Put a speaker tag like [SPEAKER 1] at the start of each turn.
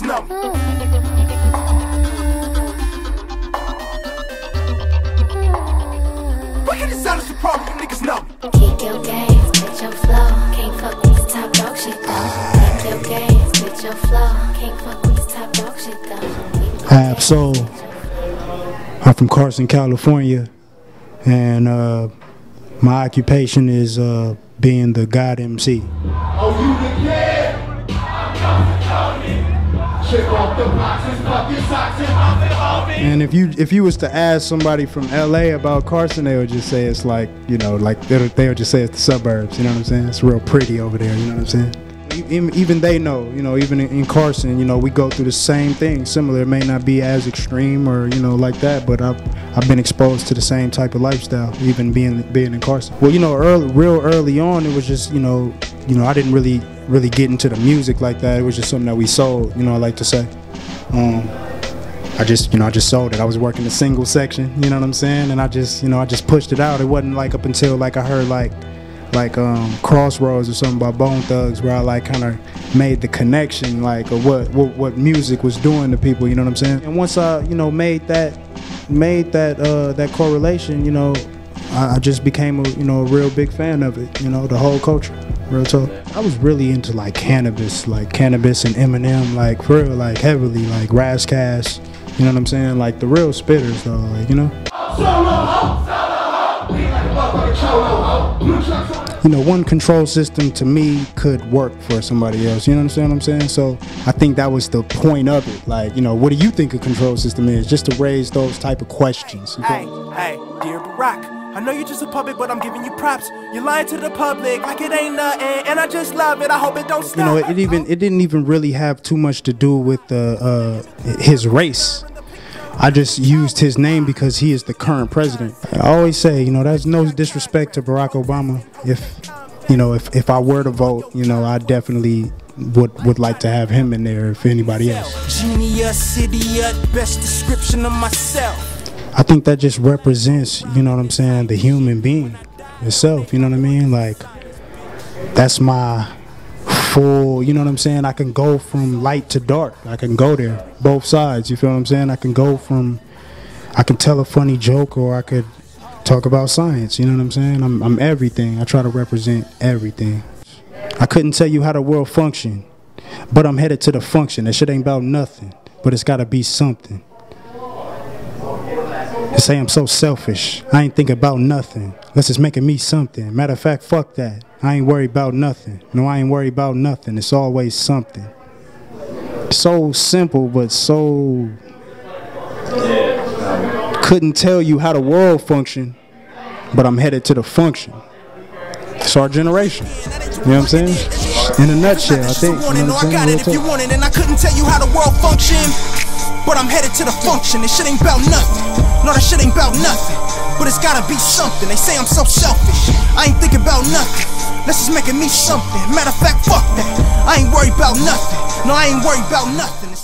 [SPEAKER 1] numb. Wicked is out, it's the problem, them niggas numb.
[SPEAKER 2] Keep your gaze, with your flow. Can't fuck with this top dog shit though. Keep your gaze, with your flow. Can't fuck with this top dog shit though.
[SPEAKER 3] Hi, I'm Soul. I'm from Carson, California, and my occupation is being the God MC.
[SPEAKER 1] Oh, you the kid? Check off the boxes, pop your socks and
[SPEAKER 3] And if you was to ask somebody from LA about Carson, they would just say it's like, you know, like they would just say it's the suburbs, you know what I'm saying? It's real pretty over there, you know what I'm saying? Even they know, you know, even in Carson, you know, we go through the same thing, similar. It may not be as extreme or, you know, like that, but I've been exposed to the same type of lifestyle, even being in Carson. Well, you know, real early on, it was just, you know, I didn't really get into the music like that. It was just something that we sold, you know, I like to say. I just sold it. I was working the single section, you know what I'm saying? And I just pushed it out. It wasn't like up until like I heard like Crossroads or something by Bone Thugs, where I like kind of made the connection, like of what music was doing to people, you know what I'm saying? And once I, you know, made that correlation, you know, I just became a, you know, a real big fan of it, you know, the whole culture, real talk. I was really into like cannabis and Eminem, like for real, like heavily, like Razzcast, you know what I'm saying? Like the real spitters though, like, you know? You know, one control system to me could work for somebody else, you understand what I'm saying? So I think that was the point of it. Like, you know, what do you think a control system is? Just to raise those type of questions.
[SPEAKER 1] Hey, dear Barack, I know you're just a puppet, but I'm giving you props. You're lying to the public like it ain't nothing, and I just love it. I hope it don't stop.
[SPEAKER 3] You know, it didn't even really have too much to do with his race. I just used his name because he is the current president. I always say, you know, there's no disrespect to Barack Obama. If I were to vote, you know, I definitely would like to have him in there if anybody else.
[SPEAKER 1] Genius, idiot, best description of myself.
[SPEAKER 3] I think that just represents, you know what I'm saying, the human being itself, you know what I mean? Like, that's my full, you know what I'm saying? I can go from light to dark. I can go there, both sides, you feel what I'm saying? I can tell a funny joke, or I could talk about science, you know what I'm saying? I'm everything. I try to represent everything. I couldn't tell you how the world function, but I'm headed to the function. That shit ain't about nothing, but it's gotta be something. They say I'm so selfish. I ain't thinking about nothing. Unless it's making me something. Matter of fact, fuck that. I ain't worried about nothing. No, I ain't worried about nothing. It's always something. So simple, but so... Couldn't tell you how the world function, but I'm headed to the function. It's our generation. You know what I'm saying? In a nutshell, I think. You know what I'm saying?
[SPEAKER 1] I got it if you want it, and I couldn't tell you how the world function, but I'm headed to the function. This shit ain't about nothing. No, that shit ain't about nothing. But it's gotta be something. They say I'm so selfish. I ain't thinking about nothing. This is making me something. Matter of fact, fuck that. I ain't worried about nothing. No, I ain't worried about nothing.